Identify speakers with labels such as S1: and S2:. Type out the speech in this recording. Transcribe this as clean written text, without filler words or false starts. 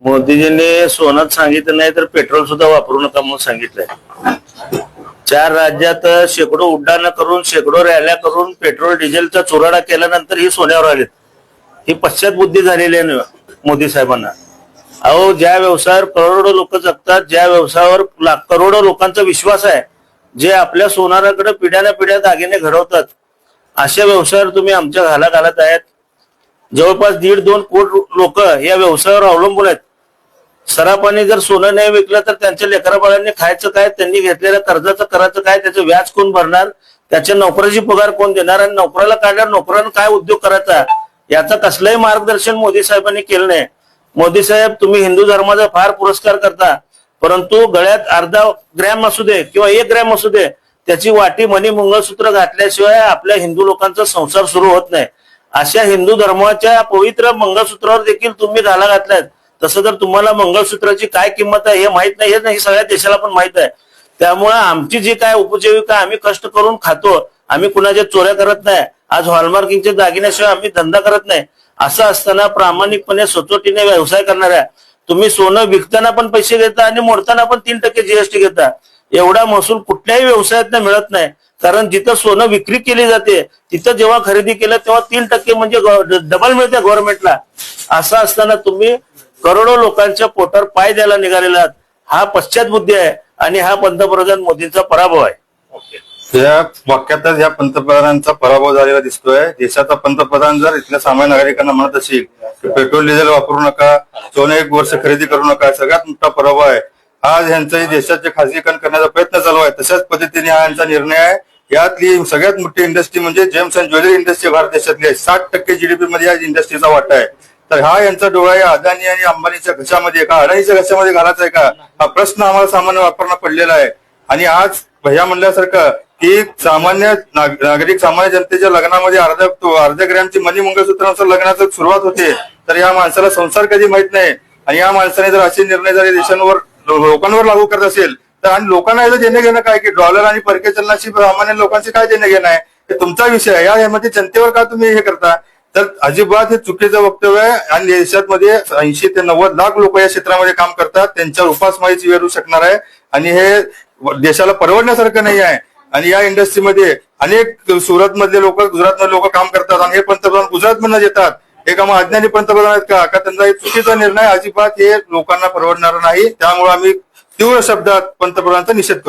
S1: मोदीजींनी सोनं सांगितलं नाही तर पेट्रोल सुद्धा वापरू नका म्हणून सांगितलंय। 4 राज्यात शेकडो उड्डाणं करून शेकडो रॅल्या करून पेट्रोल डिझेलचा चुराडा केल्यानंतर ही सोन्यावर आलेत। ही पश्चात बुद्धी झालेली आहे मोदी साहेबांना। अहो, ज्या व्यवसायावर करोडो लोक जगतात, ज्या व्यवसायावर करोडो लोकांचा विश्वास आहे, जे आपल्या सोनाराकडे पिढ्याने पिढ्या दागिने घडवतात, अशा व्यवसायावर तुम्ही आमच्या घाला घालत आहेत। जवळपास 1.5-2 कोटी लोक या व्यवसायावर अवलंबून आहेत। सराफाने जर सोनं नाही विकलं तर त्यांच्या लेकराबाळांनी खायचं काय, त्यांनी घेतलेल्या कर्जाचं करायचं काय, त्याचं व्याज कोण भरणार, त्याच्या नोकराची पगार कोण देणार, आणि नोकराला काढल्यावर नोकरानं काय उद्योग करायचा, याचं कसलंही मार्गदर्शन मोदी साहेबांनी केलं नाही। मोदी साहेब, तुम्ही हिंदू धर्माचा फार पुरस्कार करता, परंतु गळ्यात अर्धा ग्रॅम असू दे किंवा 1 ग्रॅम असू दे, त्याची वाटी मणी मंगळसूत्र घातल्याशिवाय आपल्या हिंदू लोकांचा संसार सुरू होत नाही। अशा हिंदू धर्माच्या पवित्र मंगळसूत्रावर देखील तुम्ही घाला घातलाय। तसं जर तुम्हाला मंगळसूत्राची काय किंमत आहे हे माहित नाही, हे नाही सगळ्या देशाला पण माहित आहे। त्यामुळे आमची जी काय उपजीविका आम्ही कष्ट करून खातो, आम्ही कुणाच्या चोऱ्या करत नाही, आज हॉलमार्किंगचे दागिन्याशिवाय आम्ही धंदा करत नाही। असं असताना प्रामाणिकपणे सचोटीने व्यवसाय करणाऱ्या तुम्ही सोनं विकताना पण पैसे घेता आणि मोडताना पण 3% जीएसटी घेता। एवढा महसूल कुठल्याही व्यवसायात मिळत नाही, कारण जिथं सोनं विक्री केली जाते तिथं जेव्हा खरेदी केलं तेव्हा 3% म्हणजे डबल मिळते गव्हर्नमेंटला। असं असताना तुम्ही करोडो लोकांच्या पोटावर पाय द्यायला निघालेला, हा पश्चात बुद्धी आहे आणि हा पंतप्रधान मोदींचा पराभव आहे।
S2: या वाक्यातच या पंतप्रधानांचा पराभव झालेला दिसतोय। देशाचा पंतप्रधान जर इथल्या सामान्य नागरिकांना म्हणत असेल की पेट्रोल डिझेल वापरू नका, सोनं 1 वर्ष खरेदी करू नका, सगळ्यात मोठा पराभव आहे। आज यांचा देशाचे खासगीकरण करण्याचा प्रयत्न चालू आहे, तशाच पद्धतीने हा यांचा निर्णय आहे। यातली सगळ्यात मोठी इंडस्ट्री म्हणजे gems and jewellery industry Bharat देशातली आहे। 60% जीडीपी मध्ये या इंडस्ट्रीचा वाटा आहे। तर हा यांचा डोळा या अदानी आणि अंबानीच्या घशामध्ये का अडाणीच्या घशामध्ये घालायचा आहे का, हा प्रश्न आम्हाला सामान्य वापरणं पडलेला आहे। आणि आज भैया म्हणल्यासारखं की सामान्य नागरिक सामान्य जनतेच्या लग्नामध्ये अर्ध्या ग्रॅमची मनी मंगळसूत्रानुसार लग्नाची सुरुवात होते, तर या माणसाला संसार कधी माहित नाही। आणि या माणसाने जर असे निर्णय जर देशांवर लोकांवर लागू करत असेल तर, आणि लोकांना याचं देणं घेणं काय की डॉलर आणि परकीय चलनाशी सामान्य लोकांचे काय देणं घेणं आहे, हे तुमचा विषय आहे। यामध्ये जनतेवर का तुम्ही हे करता, तर अजिबात हे चुकीचं वक्तव्य आहे। आणि देशामध्ये 80 ते 90 लाख लोक या क्षेत्रामध्ये काम करतात, त्यांच्या उपासमारीची वेळ येऊ शकणार आहे आणि हे देशाला परवडण्यासारखं नाही आहे। आणि या इंडस्ट्रीमध्ये अनेक सुरत मधले लोक, गुजरात मधले लोक काम करतात आणि हे पंतप्रधान गुजरात मधनं येतात। हे का मग अज्ञानी पंतप्रधान आहेत का? त्यांचा एक चुकीचा निर्णय अजिबात हे लोकांना परवडणार नाही। त्यामुळे आम्ही तीव्र शब्दात पंतप्रधानांचा निषेध करतो।